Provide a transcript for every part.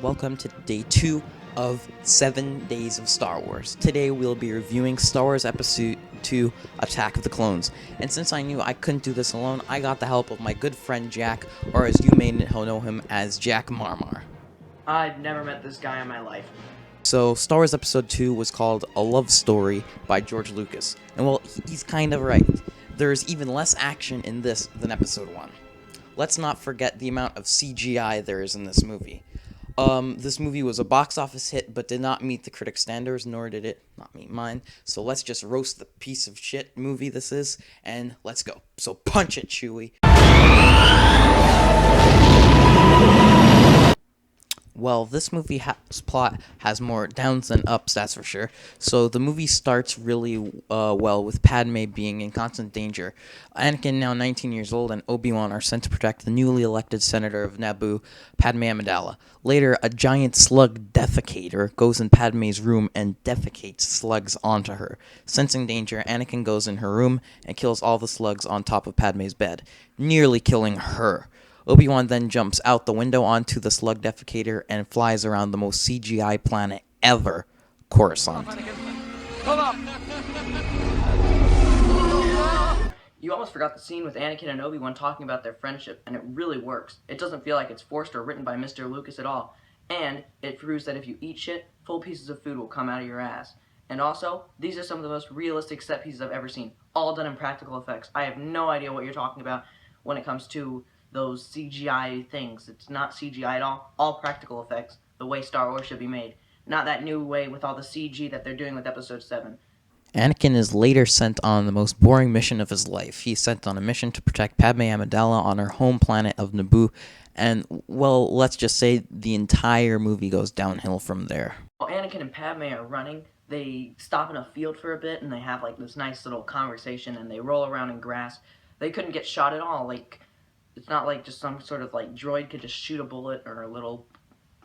welcome to day 2 of 7 Days of Star Wars. Today we'll be reviewing Star Wars Episode 2, Attack of the Clones. And since I knew I couldn't do this alone, I got the help of my good friend Jack, or as you may know him as Jackmarmar. I've never met this guy in my life. So, Star Wars Episode 2 was called A Love Story by George Lucas. And well, he's kind of right. There's even less action in this than Episode 1. Let's not forget the amount of CGI there is in this movie. This movie was a box office hit, but did not meet the critic standards, nor did it not meet mine. So let's just roast the piece of shit movie this is, and let's go. So punch it, Chewie. Well, this movie's plot has more downs than ups, that's for sure. So the movie starts really well with Padme being in constant danger. Anakin, now 19 years old, and Obi-Wan are sent to protect the newly elected senator of Naboo, Padme Amidala. Later, a giant slug defecator goes in Padme's room and defecates slugs onto her. Sensing danger, Anakin goes in her room and kills all the slugs on top of Padme's bed, nearly killing her. Obi-Wan then jumps out the window onto the slug defecator and flies around the most CGI planet ever, Coruscant. You almost forgot the scene with Anakin and Obi-Wan talking about their friendship, and it really works. It doesn't feel like it's forced or written by Mr. Lucas at all. And it proves that if you eat shit, full pieces of food will come out of your ass. And also, these are some of the most realistic set pieces I've ever seen, all done in practical effects. I have no idea what you're talking about when it comes to those CGI things. It's not CGI at all practical effects, the way Star Wars should be made. Not that new way with all the CG that they're doing with Episode 7. Anakin is later sent on the most boring mission of his life. He's sent on a mission to protect Padme Amidala on her home planet of Naboo, and, well, let's just say the entire movie goes downhill from there. While Anakin and Padme are running, they stop in a field for a bit, and they have, like, this nice little conversation, and they roll around in grass. They couldn't get shot at all, like... It's not like just some sort of like droid could just shoot a bullet or a little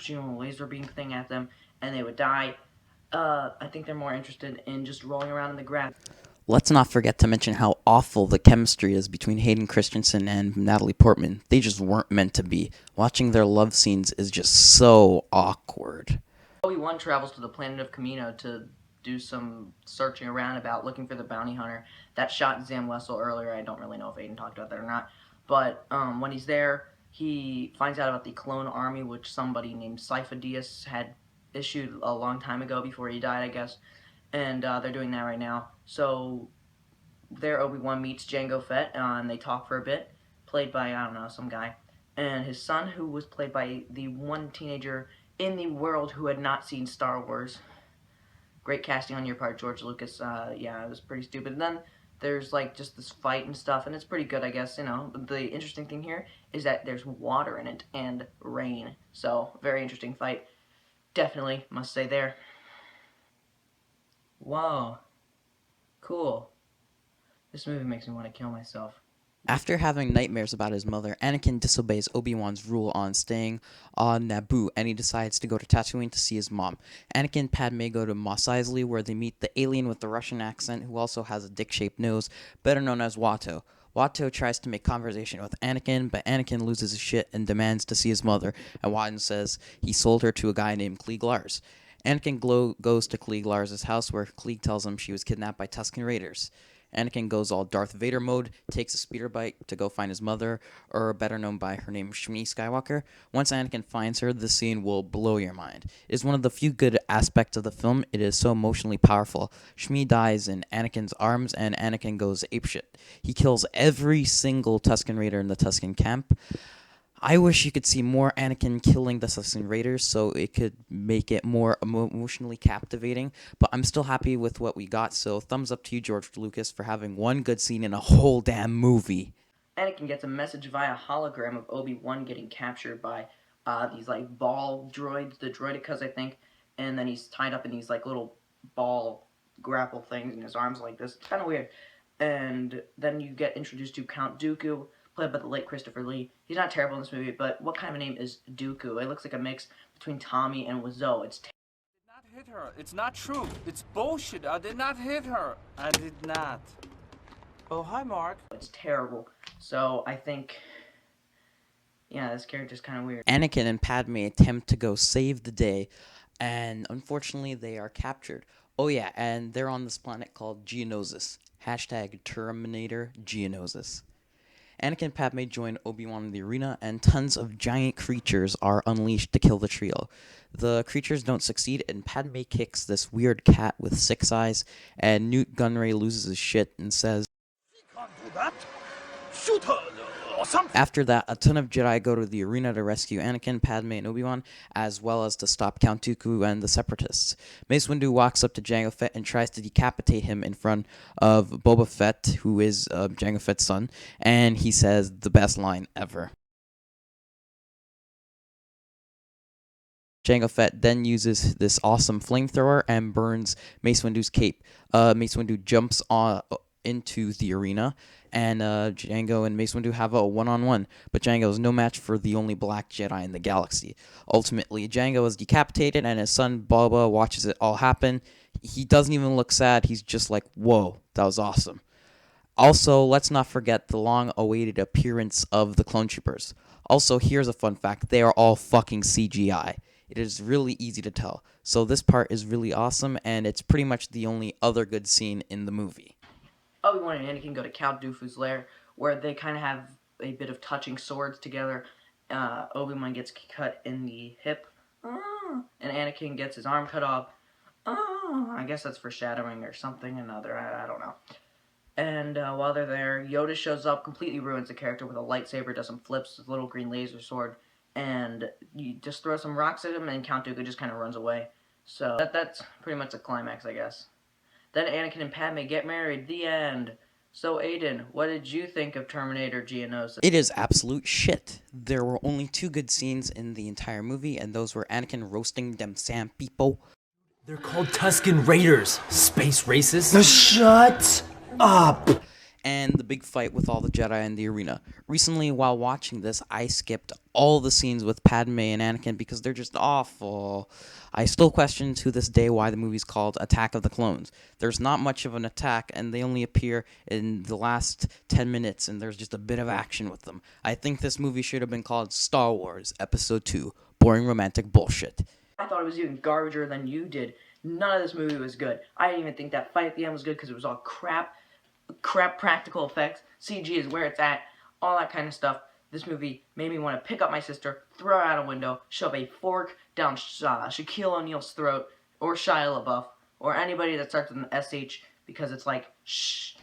laser beam thing at them and they would die. I think they're more interested in just rolling around in the grass. Let's not forget to mention how awful the chemistry is between Hayden Christensen and Natalie Portman. They just weren't meant to be. Watching their love scenes is just so awkward. Obi-Wan travels to the planet of Kamino to do some searching around about looking for the bounty hunter that shot Zam Wessel earlier. I don't really know if Aiden talked about that or not. But when he's there, he finds out about the clone army, which somebody named Sifo Dyas had issued a long time ago before he died, I guess. And they're doing that right now. So there Obi-Wan meets Jango Fett, and they talk for a bit, played by, I don't know, some guy. And his son, who was played by the one teenager in the world who had not seen Star Wars. Great casting on your part, George Lucas. Yeah, it was pretty stupid. And then there's like just this fight and stuff, and it's pretty good, I guess, you know. But the interesting thing here is that there's water in it and rain. So, very interesting fight. Definitely must say there. Whoa. Cool. This movie makes me want to kill myself. After having nightmares about his mother, Anakin disobeys Obi-Wan's rule on staying on Naboo, and he decides to go to Tatooine to see his mom. Anakin and Padme go to Mos Eisley, where they meet the alien with the Russian accent, who also has a dick-shaped nose, better known as Watto. Watto tries to make conversation with Anakin, but Anakin loses his shit and demands to see his mother, and Watto says he sold her to a guy named Klieg Lars. Anakin goes to Klieg Lars' house, where Klieg tells him she was kidnapped by Tusken Raiders. Anakin goes all Darth Vader mode, takes a speeder bike to go find his mother, or better known by her name, Shmi Skywalker. Once Anakin finds her, the scene will blow your mind. It is one of the few good aspects of the film. It is so emotionally powerful. Shmi dies in Anakin's arms, and Anakin goes apeshit. He kills every single Tusken Raider in the Tusken camp. I wish you could see more Anakin killing the Tusken Raiders so it could make it more emotionally captivating, but I'm still happy with what we got, so thumbs up to you, George Lucas, for having one good scene in a whole damn movie. Anakin gets a message via hologram of Obi-Wan getting captured by these like ball droids, the droidicas, I think, and then he's tied up in these like little ball grapple things in his arms like this. It's kind of weird. And then you get introduced to Count Dooku, played by the late Christopher Lee. He's not terrible in this movie, but what kind of a name is Dooku? It looks like a mix between Tommy and Wiseau. It's I did not hit her. It's not true. It's bullshit. I did not hit her. I did not. Oh, hi, Mark. terrible. So I think yeah, this character's kind of weird. Anakin and Padme attempt to go save the day, and unfortunately they are captured. Oh yeah, and they're on this planet called Geonosis. Hashtag Terminator Geonosis. Anakin and Padme join Obi-Wan in the arena, and tons of giant creatures are unleashed to kill the trio. The creatures don't succeed, and Padme kicks this weird cat with 6 eyes, and Newt Gunray loses his shit and says, Can't do that. Shoot her or something. after that, a ton of Jedi go to the arena to rescue Anakin, Padme, and Obi-Wan, as well as to stop Count Dooku and the Separatists. Mace Windu walks up to Jango Fett and tries to decapitate him in front of Boba Fett, who is Jango Fett's son, and he says the best line ever. Jango Fett then uses this awesome flamethrower and burns Mace Windu's cape. Mace Windu jumps into the arena, and Jango and Mace Windu have a one-on-one, but Jango is no match for the only black Jedi in the galaxy. Ultimately, Jango is decapitated, and his son Boba watches it all happen. He doesn't even look sad. He's just like, whoa, that was awesome. Also, let's not forget the long-awaited appearance of the clone troopers. Also, here's a fun fact. They are all fucking CGI. It is really easy to tell. So this part is really awesome, and it's pretty much the only other good scene in the movie. Obi-Wan and Anakin go to Count Dooku's lair, where they kind of have a bit of touching swords together. Obi-Wan gets cut in the hip, and Anakin gets his arm cut off. I guess that's foreshadowing or something another, I don't know. And while they're there, Yoda shows up, completely ruins the character with a lightsaber, does some flips with a little green laser sword, and you just throw some rocks at him, and Count Dooku just kind of runs away. So that's pretty much the climax, I guess. Then Anakin and Padme get married. The end. So, Aiden, what did you think of Terminator Geonosis? It is absolute shit. There were only 2 good scenes in the entire movie, and those were Anakin roasting them Sam people. They're called Tusken Raiders, space racists. Shut up. And the big fight with all the Jedi in the arena. Recently, while watching this, I skipped all the scenes with Padme and Anakin because they're just awful. I still question to this day why the movie's called Attack of the Clones. There's not much of an attack, and they only appear in the last 10 minutes, and there's just a bit of action with them. I think this movie should have been called Star Wars Episode 2, Boring Romantic Bullshit. I thought it was even garbager than you did. None of this movie was good. I didn't even think that fight at the end was good because it was all crap practical effects. CG is where it's at. All that kind of stuff. This movie made me want to pick up my sister, throw her out a window, shove a fork down Shaquille O'Neal's throat, or Shia LaBeouf, or anybody that starts with an SH, because it's like, shut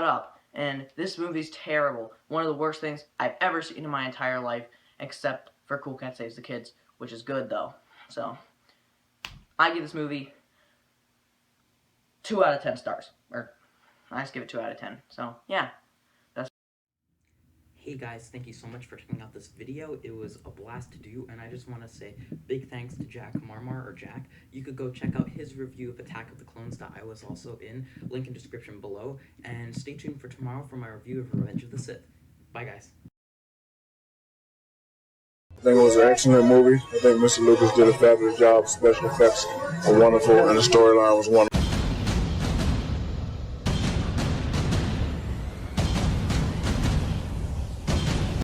up. And this movie's terrible. One of the worst things I've ever seen in my entire life, except for Cool Cat Saves the Kids, which is good though. So, I give this movie 2 out of 10 stars. Or, I just give it 2 out of 10. So, yeah. Hey guys, thank you so much for checking out this video. It was a blast to do, and I just want to say big thanks to Jackmarmar, or Jack. You could go check out his review of Attack of the Clones that I was also in. Link in description below. And stay tuned for tomorrow for my review of Revenge of the Sith. Bye guys. I think it was an excellent movie. I think Mr. Lucas did a fabulous job. Special effects were wonderful, and the storyline was wonderful.